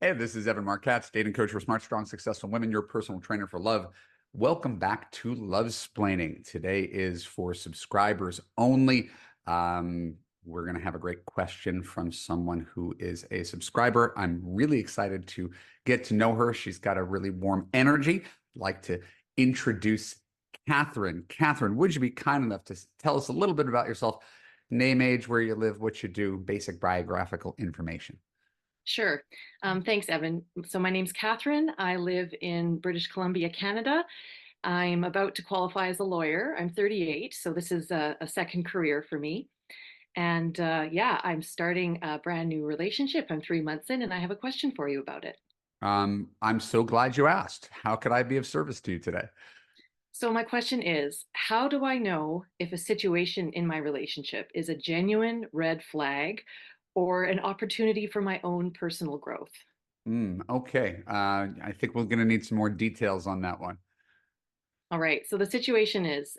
Hey, this is Evan Marquette, dating coach for smart, strong, successful women, your personal trainer for love. Welcome back to Lovesplaining. Today is for subscribers only. We're going to have a great question from someone who is a subscriber. I'm really excited to get to know her. She's got a really warm energy. I'd like to introduce Kathryn. Kathryn, would you be kind enough to tell us a little bit about yourself? Name, age, where you live, what you do, basic biographical information. Sure. Thanks, Evan. So my name's Kathryn. I live in British Columbia, Canada. I'm about to qualify as a lawyer. I'm 38, so this is a second career for me. And yeah, I'm starting a brand new relationship. I'm 3 months in, and I have a question for you about it. I'm so glad you asked. How could I be of service to you today? So my question is, how do I know if a situation in my relationship is a genuine red flag or an opportunity for my own personal growth? Okay. I think we're going to need some more details on that one. All right. So the situation is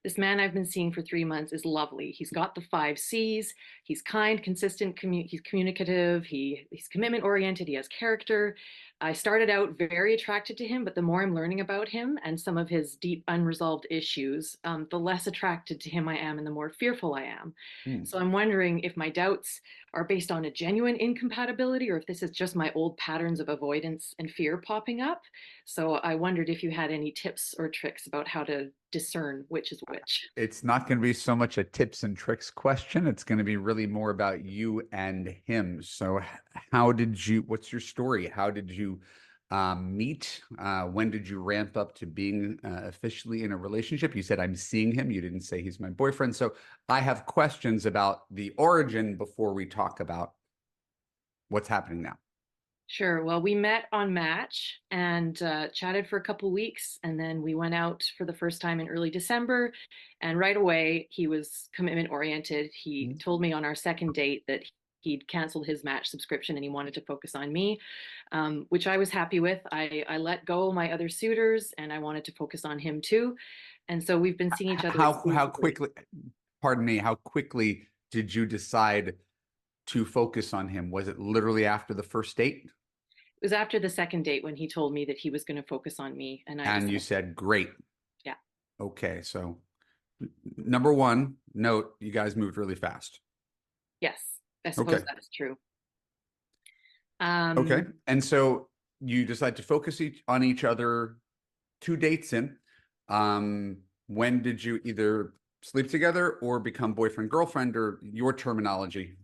this man I've been seeing for 3 months is lovely. He's got the 5 C's. He's kind, consistent, he's communicative, he's commitment oriented, he has character. I started out very attracted to him, but the more I'm learning about him and some of his deep unresolved issues, the less attracted to him I am and the more fearful I am. Hmm. So I'm wondering if my doubts are based on a genuine incompatibility or if this is just my old patterns of avoidance and fear popping up. So I wondered if you had any tips or tricks about how to discern which is which. It's not going to be so much a tips and tricks question. It's going to be really more about you and him. So, what's your story? How did you meet? When did you ramp up to being officially in a relationship? You said, I'm seeing him. You didn't say he's my boyfriend. So, I have questions about the origin before we talk about what's happening now. Sure. Well, we met on Match and chatted for a couple weeks, and then we went out for the first time in early December. And right away, he was commitment oriented. He Mhm. told me on our second date that he'd canceled his Match subscription and he wanted to focus on me, which I was happy with. I let go my other suitors and I wanted to focus on him too. And so we've been seeing each other How exclusively. quickly, pardon me, how quickly did you decide to focus on him? Was it literally after the first date? It was after the second date when he told me that he was going to focus on me, and I And you decided, said, great. yeah. Okay. So, number one, note you guys moved really fast. Yes, I suppose Okay. that is true. Okay. Um, And so you decide to focus on each other 2 dates in. When did you either sleep together or become boyfriend, girlfriend, or your terminology?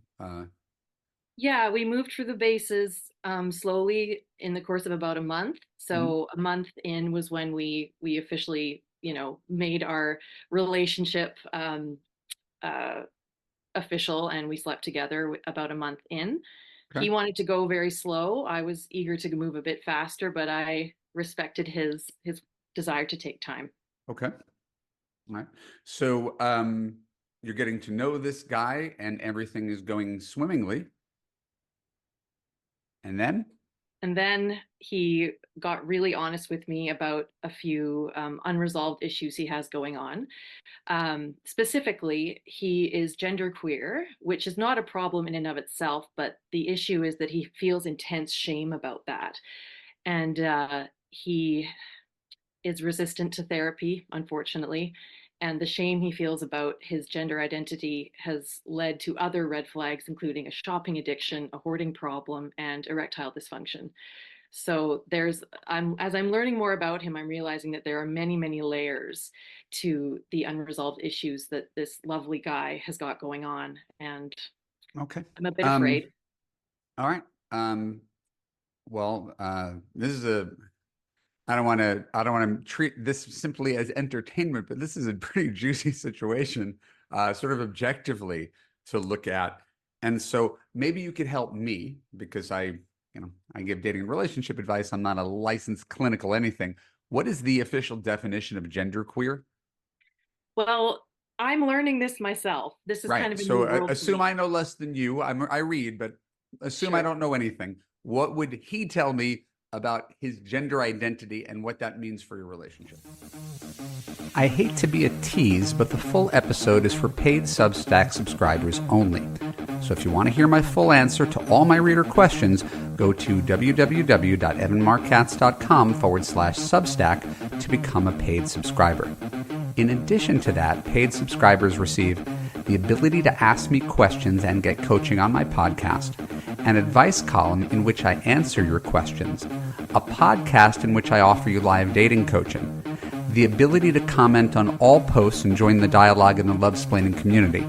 yeah, we moved through the bases slowly in the course of about a month. Mhm. So a month in was when we officially, made our relationship uh, official, and we slept together about a month in. Okay. He wanted to go very slow. I was eager to move a bit faster, but I respected his desire to take time. Okay. All right. So, you're getting to know this guy and everything is going swimmingly. And then, And then he got really honest with me about a few unresolved issues he has going on. Specifically, he is genderqueer, which is not a problem in and of itself, but the issue is that he feels intense shame about that. And he is resistant to therapy, unfortunately. And the shame he feels about his gender identity has led to other red flags, including a shopping addiction, a hoarding problem, and erectile dysfunction. So as I'm learning more about him, I'm realizing that there are many, many layers to the unresolved issues that this lovely guy has got going on. And okay. I'm a bit Um, afraid. all right. Well, this is a I don't want to treat this simply as entertainment, but this is a pretty juicy situation, sort of objectively to look at. And so maybe you could help me because I give dating and relationship advice. I'm not a licensed clinical anything. What is the official definition of genderqueer? Well, I'm learning this myself. This is kind Right. of a So new world to assume I me. know less than you. I read, but assume I Sure. don't know anything. What would he tell me about his gender identity and what that means for your relationship. I hate to be a tease, but the full episode is for paid Substack subscribers only. So if you want to hear my full answer to all my reader questions, go to www.evanmarckatz.com/Substack to become a paid subscriber. In addition to that, paid subscribers receive the ability to ask me questions and get coaching on my podcast, an advice column in which I answer your questions, a podcast in which I offer you live dating coaching, the ability to comment on all posts and join the dialogue in the Love-Splaining community,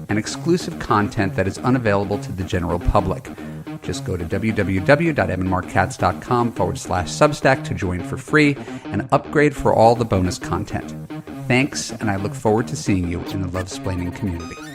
and exclusive content that is unavailable to the general public. Just go to www.evanmarckatz.com/Substack to join for free and upgrade for all the bonus content. Thanks, and I look forward to seeing you in the Love-Splaining community.